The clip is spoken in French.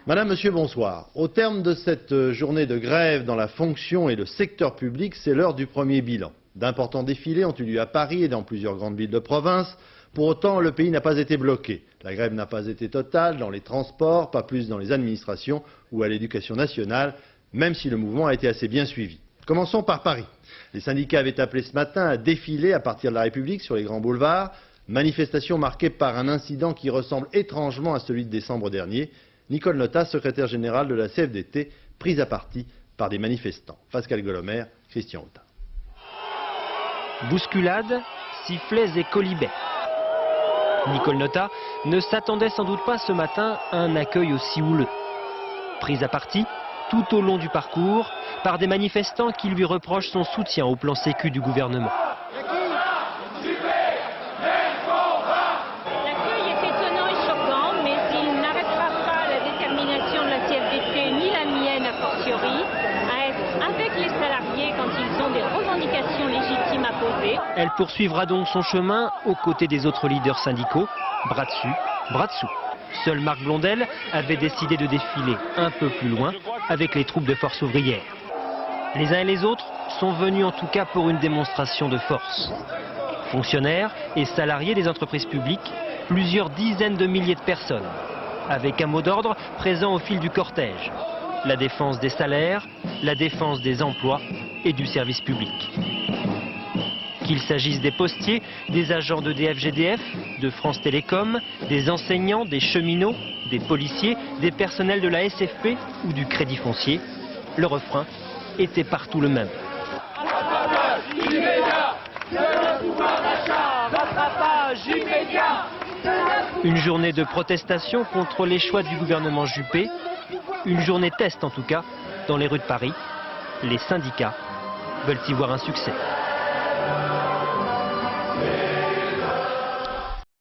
Madame, Monsieur, bonsoir. Au terme de cette journée de grève dans la fonction et le secteur public, c'est l'heure du premier bilan. D'importants défilés ont eu lieu à Paris et dans plusieurs grandes villes de province. Pour autant, le pays n'a pas été bloqué. La grève n'a pas été totale dans les transports, pas plus dans les administrations ou à l'éducation nationale, même si le mouvement a été assez bien suivi. Commençons par Paris. Les syndicats avaient appelé ce matin à défiler à partir de la République sur les grands boulevards. Manifestation marquée par un incident qui ressemble étrangement à celui de décembre dernier. Nicole Notat, secrétaire générale de la CFDT, prise à partie par des manifestants. Pascal Golomer, Christian Autain. Bousculades, sifflets et colibets. Nicole Notat ne s'attendait sans doute pas ce matin à un accueil aussi houleux. Prise à partie, tout au long du parcours, par des manifestants qui lui reprochent son soutien au plan sécu du gouvernement. L'accueil est étonnant et choquant, mais il n'arrêtera pas la détermination de la CFDT, ni la mienne a fortiori, à être avec les salariés quand ils ont des revendications légitimes à poser. Elle poursuivra donc son chemin aux côtés des autres leaders syndicaux, bras dessus, bras dessous. Seul Marc Blondel avait décidé de défiler un peu plus loin avec les troupes de Force ouvrière. Les uns et les autres sont venus en tout cas pour une démonstration de force. Fonctionnaires et salariés des entreprises publiques, plusieurs dizaines de milliers de personnes, avec un mot d'ordre présent au fil du cortège. La défense des salaires, la défense des emplois et du service public. Qu'il s'agisse des postiers, des agents de DF-GDF, de France Télécom, des enseignants, des cheminots, des policiers, des personnels de la SFP ou du Crédit Foncier, le refrain était partout le même. Une journée de protestation contre les choix du gouvernement Juppé, une journée test en tout cas, dans les rues de Paris. Les syndicats veulent y voir un succès.